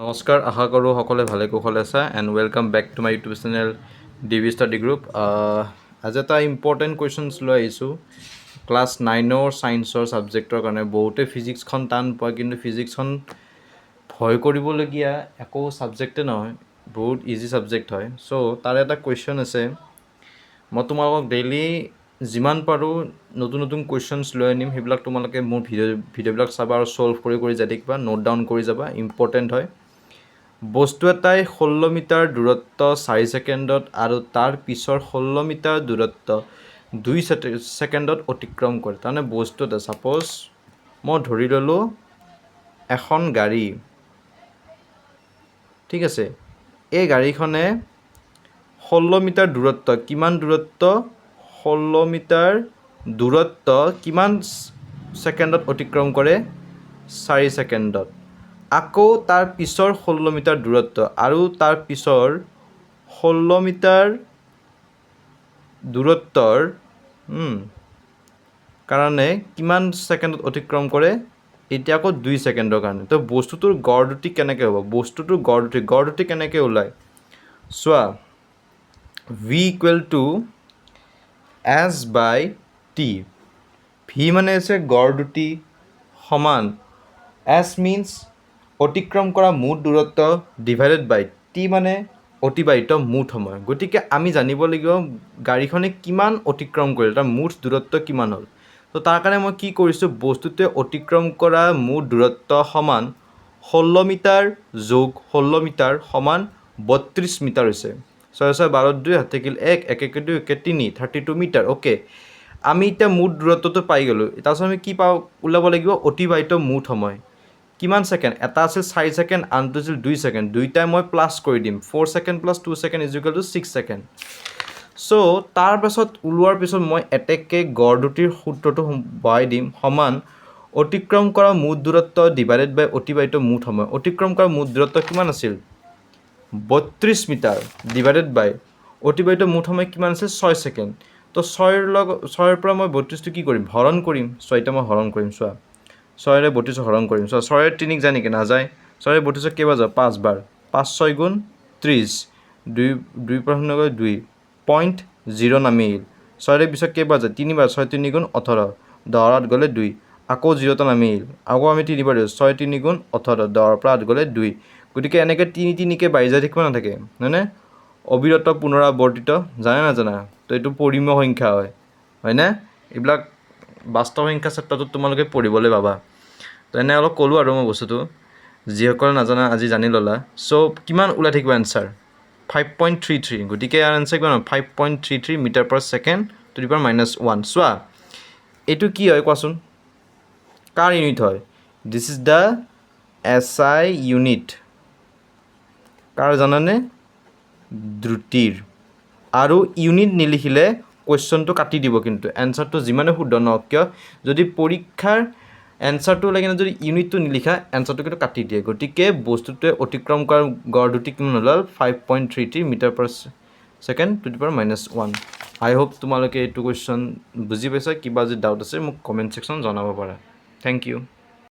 নমস্কাৰ, আশা কৰোঁ সকলোৱে ভালে কুশলে আছে and welcome back to my YouTube channel DV study group. আজি এটা ইম্পৰ্টেণ্ট কুৱেশ্যনছ লৈ আহিছোঁ ক্লাছ 9ৰ ছায়েন্সৰ ছাবজেক্টৰ কাৰণে। বহুতে ফিজিক্সখন টান পায়, কিন্তু ফিজিক্সখন ভয় কৰিবলগীয়া একো ছাবজেক্টে নহয়, বহুত ইজি ছাবজেক্ট হয়। চ' তাৰে এটা কুৱেশ্যন আছে, মই তোমালোকক ডেইলি যিমান পাৰোঁ নতুন নতুন কুৱেশ্যনছ লৈ আনিম, সেইবিলাক তোমালোকে মোৰ ভিডিঅ'বিলাক চাবা আৰু ছল্ভ কৰি যাই থাকিবা, নোট ডাউন কৰি যাবা, ইম্পৰ্টেণ্ট হয়। বস্তু এটাই 16 মিটাৰ দূৰত্ব 4 ছেকেণ্ডত আৰু তাৰ পিছৰ 16 মিটাৰ দূৰত্ব 2 ছেকেণ্ডত অতিক্ৰম কৰে। তাৰমানে বস্তু এটা, ছাপ'জ মই ধৰি ল'লোঁ এখন গাড়ী, ঠিক আছে। এই গাড়ীখনে 16 মিটাৰ দূৰত্ব, কিমান দূৰত্ব? 16 মিটাৰ দূৰত্ব কিমান ছেকেণ্ডত অতিক্ৰম কৰে? 4 ছেকেণ্ডত। আকৌ তাৰ পিছৰ 16 মিটাৰ দূৰত্ব আৰু তাৰ পিছৰ 16 মিটাৰ দূৰত্বৰ কাৰণে কিমান ছেকেণ্ডত অতিক্ৰম কৰে? এতিয়া আকৌ 2 ছেকেণ্ডৰ কাৰণে। তো বস্তুটোৰ গড় দ্ৰুতি কেনেকৈ হ'ব? বস্তুটোৰ গড় দ্ৰুতি কেনেকৈ ওলায়? চোৱা, V equal to S by T. V মানে হৈছে গড় দ্ৰুতি সমান এছ মিনছ অতিক্ৰম কৰা মুঠ দূৰত্ব ডিভাইডেড বাই টি মানে অতিবাহিত মুঠ সময়। গতিকে আমি জানিব লাগিব গাড়ীখনে কিমান অতিক্ৰম কৰিলে, তাৰ মুঠ দূৰত্ব কিমান হ'ল। তো তাৰ কাৰণে মই কি কৰিছোঁ, বস্তুটোৱে অতিক্ৰম কৰা মুঠ দূৰত্ব সমান 16 মিটাৰ যোগ 16 মিটাৰ সমান 32 মিটাৰ হৈছে। 6 6 12 2 হাত থাকিল 1, 1 1 2 1 3, 32 মিটাৰ। অ'কে, আমি এতিয়া মুঠ দূৰত্বটো পাই গ'লোঁ। তাৰপিছত আমি কি ওলাব লাগিব? অতিবাহিত মুঠ সময় কিমান ছেকেণ্ড? এটা আছিল 4 ছেকেণ্ড, আনটো আছিল 2 ছেকেণ্ড। দুইটাই মই প্লাছ কৰি দিম, 4 second plus 2 second is equal to 6 second. চ' তাৰপাছত ওলোৱাৰ পিছত মই এটেককৈ গড় দ্ৰুতিৰ সূত্ৰটো বহাই দিম, সমান অতিক্ৰম কৰা মুঠ দূৰত্ব ডিভাইডেড বাই অতিবাহিত মুঠ সময়। অতিক্ৰম কৰা মুঠ দূৰত্ব কিমান আছিল? 32 মিটাৰ ডিভাইডেড বাই অতিবাহিত মুঠ সময় কিমান আছিল? 6 ছেকেণ্ড। তো 6ৰ পৰা মই 32টো কি কৰিম? হৰণ কৰিম। 6টা মই হৰণ কৰিম। চোৱা, 6ৰে 32 হৰণ কৰিম। চোৱা, 6ৰে 3 যায় নেকি? নাযায়। 6ৰে 32 কেইবাৰ যাব? 5 বাৰ। 5 6 গুণ 30, 2 পৰা 0 গ'লে 2, 0.0 নামি আহিল। 6ৰে পিছত কেইবাৰ যায়? 3 বাৰ। 6 3 গুণ 18, 10ৰ 8 গ'লে 2, আকৌ 0টা নামি আহিল। আকৌ আমি 3 বাৰ দিওঁ, 6 3 গুণ 18, 10ৰ পৰা 8 গ'লে 2। গতিকে এনেকৈ 3 3কৈ বাঢ়ি যায় থাকিব নাথাকে, হয়নে? অবিৰত পুনৰাৱৰ্তিত, জানে নাজানা? তো এইটো পৰিমেয় সংখ্যা হয়, হয়নে? এইবিলাক বাস্তৱ সংখ্যা চেপ্টাৰটোত তোমালোকে পঢ়িবলৈ পাবা। তো এনে অলপ ক'লোঁ আৰু মই বস্তুটো, যিসকলে নাজানা আজি জানি ল'লা। চ' কিমান ওলাই থাকিব এনচাৰ? 5.33। গতিকে ইয়াৰ এনচাৰ কিমান? 5.33 metre per second to the power -1। চোৱা, এইটো কি হয় কোৱাচোন? কাৰ ইউনিট হয়? This is the SI unit. কাৰ জানানে? দ্ৰুতিৰ। আৰু ইউনিট নিলিখিলে কুৱেশ্যনটো কাটি দিব, কিন্তু এনচাৰটো যিমানে শুদ্ধ নহওক কিয়, যদি পৰীক্ষাৰ এনচাৰটো লাগে যদি ইউনিটটো নিলিখা, এনচাৰটো কিন্তু কাটি দিয়ে। গতিকে বস্তুটোৱে অতিক্ৰম কৰাৰ গড় দ্ৰুতি কিমান ওলাল? 5.33 metre per second to the power -1। I hope তোমালোকে এইটো কুৱেশ্যন বুজি পাইছা। কিবা যদি ডাউট আছে মোক কমেণ্ট ছেকশ্যন জনাব পাৰা। Thank U.